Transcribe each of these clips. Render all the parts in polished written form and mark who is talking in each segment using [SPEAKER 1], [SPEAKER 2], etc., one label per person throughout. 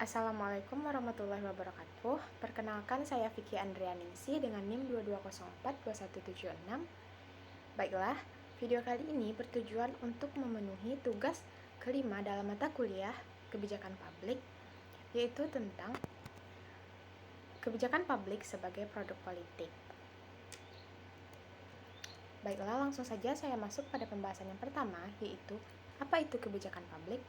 [SPEAKER 1] Assalamualaikum warahmatullahi wabarakatuh. Perkenalkan, saya Vicky Andrianingsi dengan NIM 22042176. Baiklah, video kali ini bertujuan untuk memenuhi tugas kelima dalam mata kuliah kebijakan publik, yaitu tentang kebijakan publik sebagai produk politik. Baiklah, langsung saja saya masuk pada pembahasan yang pertama, yaitu apa itu kebijakan publik?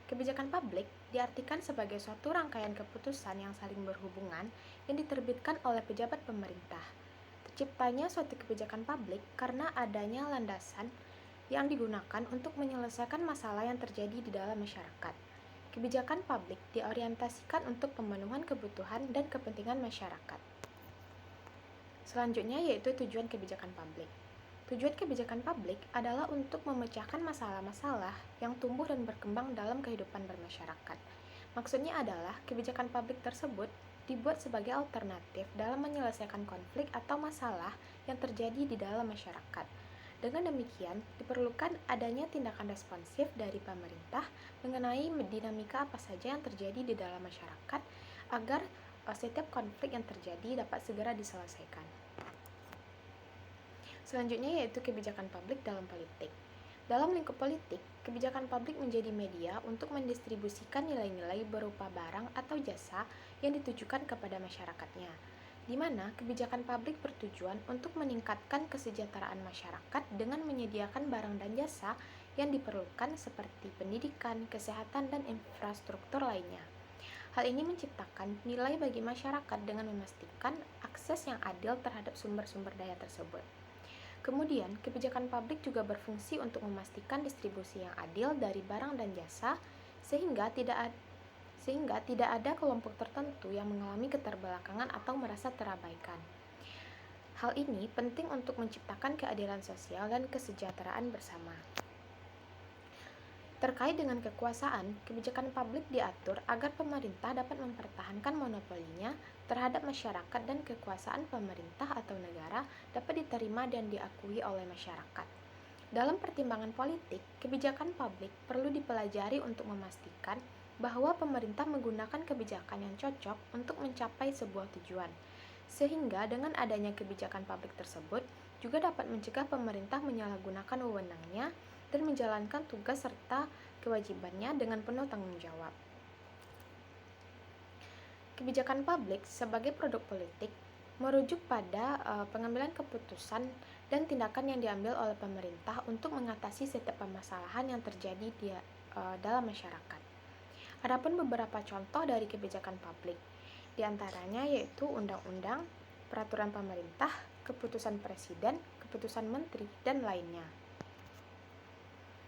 [SPEAKER 1] Kebijakan publik diartikan sebagai suatu rangkaian keputusan yang saling berhubungan yang diterbitkan oleh pejabat pemerintah. Terciptanya suatu kebijakan publik karena adanya landasan yang digunakan untuk menyelesaikan masalah yang terjadi di dalam masyarakat. Kebijakan publik diorientasikan untuk pemenuhan kebutuhan dan kepentingan masyarakat. Selanjutnya yaitu tujuan kebijakan publik. Tujuan kebijakan publik adalah untuk memecahkan masalah-masalah yang tumbuh dan berkembang dalam kehidupan bermasyarakat. Maksudnya adalah kebijakan publik tersebut dibuat sebagai alternatif dalam menyelesaikan konflik atau masalah yang terjadi di dalam masyarakat. Dengan demikian, diperlukan adanya tindakan responsif dari pemerintah mengenai dinamika apa saja yang terjadi di dalam masyarakat agar setiap konflik yang terjadi dapat segera diselesaikan. Selanjutnya yaitu kebijakan publik dalam politik. Dalam lingkup politik, kebijakan publik menjadi media untuk mendistribusikan nilai-nilai berupa barang atau jasa yang ditujukan kepada masyarakatnya, di mana kebijakan publik bertujuan untuk meningkatkan kesejahteraan masyarakat dengan menyediakan barang dan jasa yang diperlukan seperti pendidikan, kesehatan, dan infrastruktur lainnya. Hal ini menciptakan nilai bagi masyarakat dengan memastikan akses yang adil terhadap sumber-sumber daya tersebut. Kemudian, kebijakan publik juga berfungsi untuk memastikan distribusi yang adil dari barang dan jasa sehingga tidak ada kelompok tertentu yang mengalami keterbelakangan atau merasa terabaikan. Hal ini penting untuk menciptakan keadilan sosial dan kesejahteraan bersama. Terkait dengan kekuasaan, kebijakan publik diatur agar pemerintah dapat mempertahankan monopolinya terhadap masyarakat dan kekuasaan pemerintah atau negara dapat diterima dan diakui oleh masyarakat. Dalam pertimbangan politik, kebijakan publik perlu dipelajari untuk memastikan bahwa pemerintah menggunakan kebijakan yang cocok untuk mencapai sebuah tujuan, sehingga dengan adanya kebijakan publik tersebut juga dapat mencegah pemerintah menyalahgunakan wewenangnya dan menjalankan tugas serta kewajibannya dengan penuh tanggung jawab. Kebijakan publik sebagai produk politik merujuk pada pengambilan keputusan dan tindakan yang diambil oleh pemerintah untuk mengatasi setiap permasalahan yang terjadi dalam masyarakat. Adapun beberapa contoh dari kebijakan publik, di antaranya yaitu undang-undang, peraturan pemerintah, keputusan presiden, keputusan menteri, dan lainnya.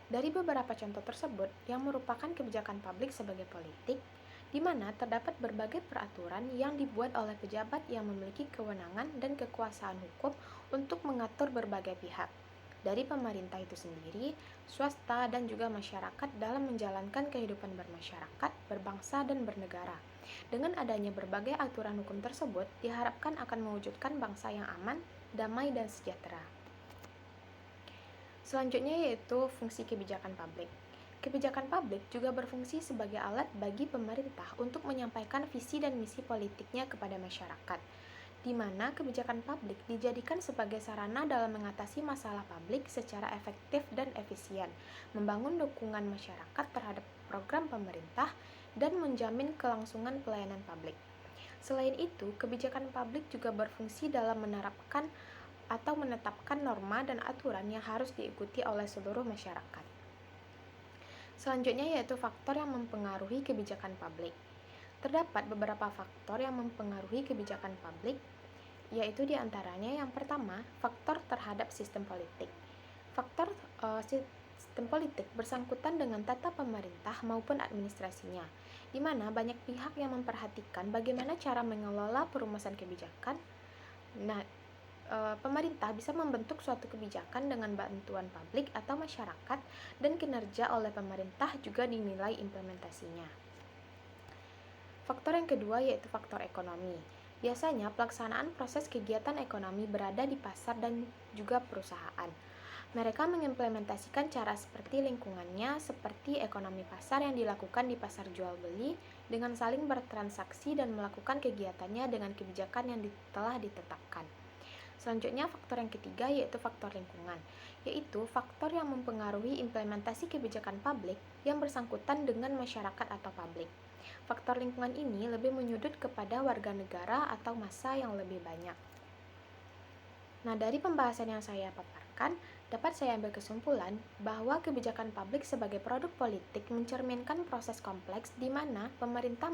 [SPEAKER 1] Dari beberapa contoh tersebut yang merupakan kebijakan publik sebagai politik, di mana terdapat berbagai peraturan yang dibuat oleh pejabat yang memiliki kewenangan dan kekuasaan hukum untuk mengatur berbagai pihak, dari pemerintah itu sendiri, swasta, dan juga masyarakat dalam menjalankan kehidupan bermasyarakat, berbangsa, dan bernegara. Dengan adanya berbagai aturan hukum tersebut, diharapkan akan mewujudkan bangsa yang aman, damai, dan sejahtera. Selanjutnya yaitu fungsi kebijakan publik. Kebijakan publik juga berfungsi sebagai alat bagi pemerintah untuk menyampaikan visi dan misi politiknya kepada masyarakat, di mana kebijakan publik dijadikan sebagai sarana dalam mengatasi masalah publik secara efektif dan efisien, membangun dukungan masyarakat terhadap program pemerintah, dan menjamin kelangsungan pelayanan publik. Selain itu, kebijakan publik juga berfungsi dalam menerapkan atau menetapkan norma dan aturan yang harus diikuti oleh seluruh masyarakat. Selanjutnya yaitu faktor yang mempengaruhi kebijakan publik. Terdapat beberapa faktor yang mempengaruhi kebijakan publik, yaitu diantaranya yang pertama, faktor terhadap sistem politik. Faktor sistem politik bersangkutan dengan tata pemerintah maupun administrasinya, di mana banyak pihak yang memperhatikan bagaimana cara mengelola perumusan kebijakan. Pemerintah bisa membentuk suatu kebijakan dengan bantuan publik atau masyarakat, dan kinerja oleh pemerintah juga dinilai implementasinya. Faktor yang kedua yaitu faktor ekonomi. Biasanya pelaksanaan proses kegiatan ekonomi berada di pasar dan juga perusahaan. Mereka mengimplementasikan cara seperti lingkungannya, seperti ekonomi pasar yang dilakukan di pasar jual beli, dengan saling bertransaksi dan melakukan kegiatannya dengan kebijakan yang telah ditetapkan. Selanjutnya, faktor yang ketiga yaitu faktor lingkungan, yaitu faktor yang mempengaruhi implementasi kebijakan publik yang bersangkutan dengan masyarakat atau publik. Faktor lingkungan ini lebih menyudut kepada warga negara atau massa yang lebih banyak. Nah, dari pembahasan yang saya paparkan, dapat saya ambil kesimpulan bahwa kebijakan publik sebagai produk politik mencerminkan proses kompleks di mana pemerintah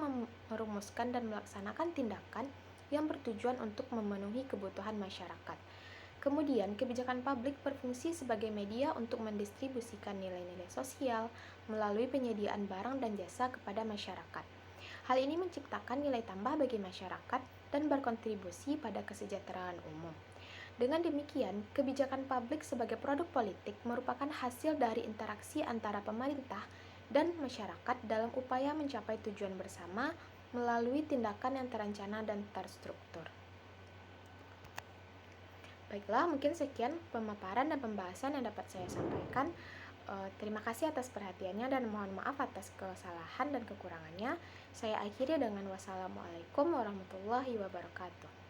[SPEAKER 1] merumuskan dan melaksanakan tindakan yang bertujuan untuk memenuhi kebutuhan masyarakat. Kemudian, kebijakan publik berfungsi sebagai media untuk mendistribusikan nilai-nilai sosial melalui penyediaan barang dan jasa kepada masyarakat. Hal ini menciptakan nilai tambah bagi masyarakat dan berkontribusi pada kesejahteraan umum. Dengan demikian, kebijakan publik sebagai produk politik merupakan hasil dari interaksi antara pemerintah dan masyarakat dalam upaya mencapai tujuan bersama melalui tindakan yang terencana dan terstruktur. Baiklah, mungkin sekian pemaparan dan pembahasan yang dapat saya sampaikan. Terima kasih atas perhatiannya dan mohon maaf atas kesalahan dan kekurangannya. Saya akhiri dengan wassalamualaikum warahmatullahi wabarakatuh.